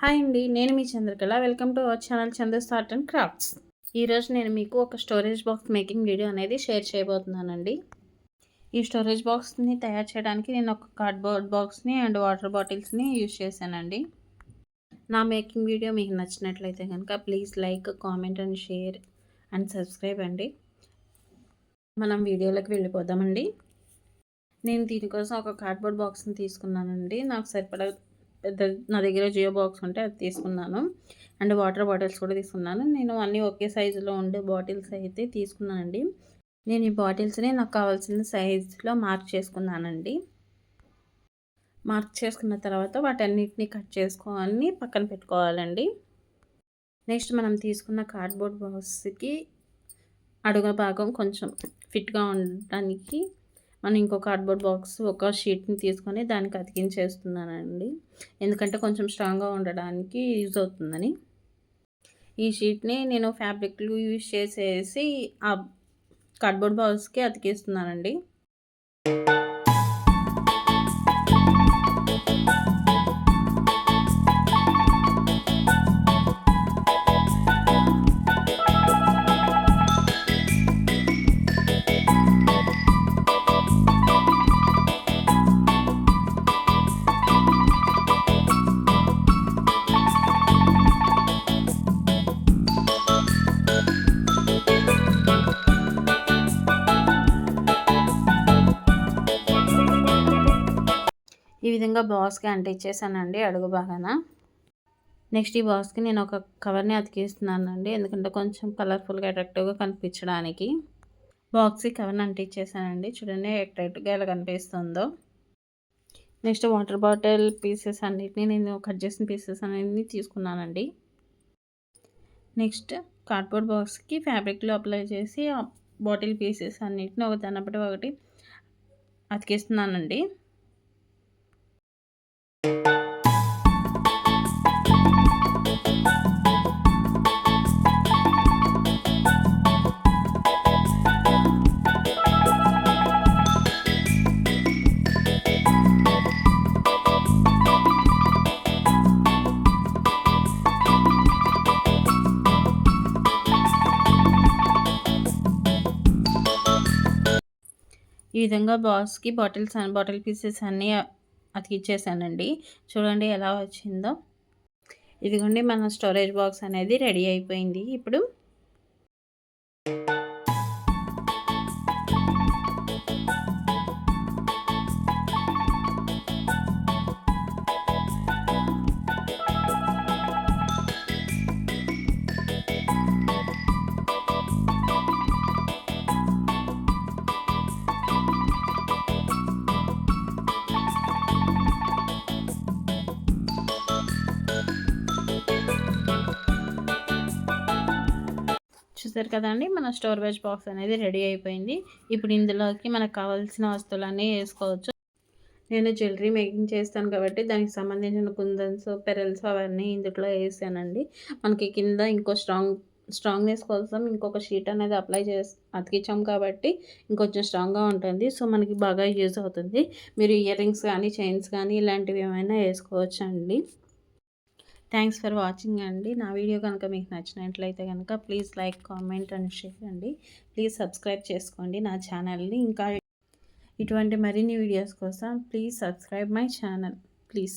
Hi అండి, నేను మీ Chandrakala. Welcome to our channel Chandra's art and crafts. ఈరోజు నేను మీకు ఒక స్టోరేజ్ బాక్స్ మేకింగ్ వీడియో అనేది షేర్ చేయబోతున్నానండి. ఈ స్టోరేజ్ బాక్స్ని తయారు చేయడానికి నేను ఒక కార్డ్బోర్డ్ బాక్స్ని అండ్ వాటర్ బాటిల్స్ని యూజ్ చేశానండి. నా మేకింగ్ వీడియో మీకు నచ్చినట్లయితే కనుక please like, comment and share and subscribe అండి. మనం వీడియోలోకి వెళ్ళిపోదామండి. నేను దీనికోసం ఒక కార్డ్బోర్డ్ బాక్స్ని తీసుకున్నానండి. నాకు సరిపడా నా దగ్గర జియో బాక్స్ ఉంటే అది తీసుకున్నాను. అండ్ వాటర్ బాటిల్స్ కూడా తీసుకున్నాను. నేను అన్నీ ఒకే సైజులో ఉండే బాటిల్స్ అయితే తీసుకున్నానండి. నేను ఈ బాటిల్స్ని నాకు కావాల్సిన సైజులో మార్క్ చేసుకున్నానండి. మార్క్ చేసుకున్న తర్వాత వాటన్నిటిని కట్ చేసుకొని పక్కన పెట్టుకోవాలండి. నెక్స్ట్ మనం తీసుకున్న కార్డ్బోర్డ్ బాక్స్కి అడుగు భాగం కొంచెం ఫిట్గా ఉండడానికి మనం ఇంకో కార్డ్బోర్డ్ బాక్స్ ఒక షీట్ని తీసుకొని దానికి అతికించేస్తున్నానండి. ఎందుకంటే కొంచెం స్ట్రాంగ్గా ఉండడానికి యూజ్ అవుతుందని. ఈ షీట్ని నేను ఫ్యాబ్రిక్లు యూజ్ చేసేసి ఆ కార్డ్బోర్డ్ బాక్స్కి అతికిస్తున్నానండి. ఈ విధంగా బాక్స్కి అంటించేసానండి అడుగు భాగాన. నెక్స్ట్ ఈ బాక్స్కి నేను ఒక కవర్ని అతికిస్తున్నానండి, ఎందుకంటే కొంచెం కలర్ఫుల్గా అట్రాక్టివ్గా కనిపించడానికి. బాక్స్కి కవర్ని అంటించేసానండి. చూడండి అట్రాక్టివ్గా ఎలా కనిపిస్తుందో. నెక్స్ట్ వాటర్ బాటిల్ పీసెస్ అన్నిటిని నేను కట్ చేసిన పీసెస్ అన్నిటిని తీసుకున్నానండి. నెక్స్ట్ కార్డ్బోర్డ్ బాక్స్కి ఫ్యాబ్రిక్లో అప్లై చేసి ఆ బాటిల్ పీసెస్ అన్నిటిని ఒకదానప్పటి ఒకటి అతికిస్తున్నానండి. ఈ విధంగా బాక్స్కి బాటిల్ పీసెస్ అన్నీ అతికిచ్చేసానండి. చూడండి ఎలా వచ్చిందో. ఇదిగోండి మన స్టోరేజ్ బాక్స్ అనేది రెడీ అయిపోయింది. ఇప్పుడు చూసారు కదండి, మన స్టోరేజ్ బాక్స్ అనేది రెడీ అయిపోయింది. ఇప్పుడు ఇందులోకి మనకు కావాల్సిన వస్తువులన్నీ వేసుకోవచ్చు. నేను జ్యువెలరీ మేకింగ్ చేస్తాను కాబట్టి దానికి సంబంధించిన కుందన్స్, పెరల్స్ అవన్నీ ఇందులో వేసానండి. మనకి కింద ఇంకో స్ట్రాంగ్నెస్ కోసం ఇంకొక షీట్ అనేది అతికించాం కాబట్టి ఇంకొంచెం స్ట్రాంగ్గా ఉంటుంది. సో మనకి బాగా యూజ్ అవుతుంది. మీరు ఇయర్ రింగ్స్ కానీ, చైన్స్ కానీ ఇలాంటివి ఏమైనా వేసుకోవచ్చు అండి. థ్యాంక్స్ ఫర్ వాచింగ్ అండి. నా వీడియో కనుక మీకు నచ్చినట్లయితే కనుక please like, comment and share అండి. ప్లీజ్ సబ్స్క్రైబ్ చేసుకోండి నా ఛానల్ని. ఇంకా ఇటువంటి మరిన్ని వీడియోస్ కోసం please subscribe my channel please.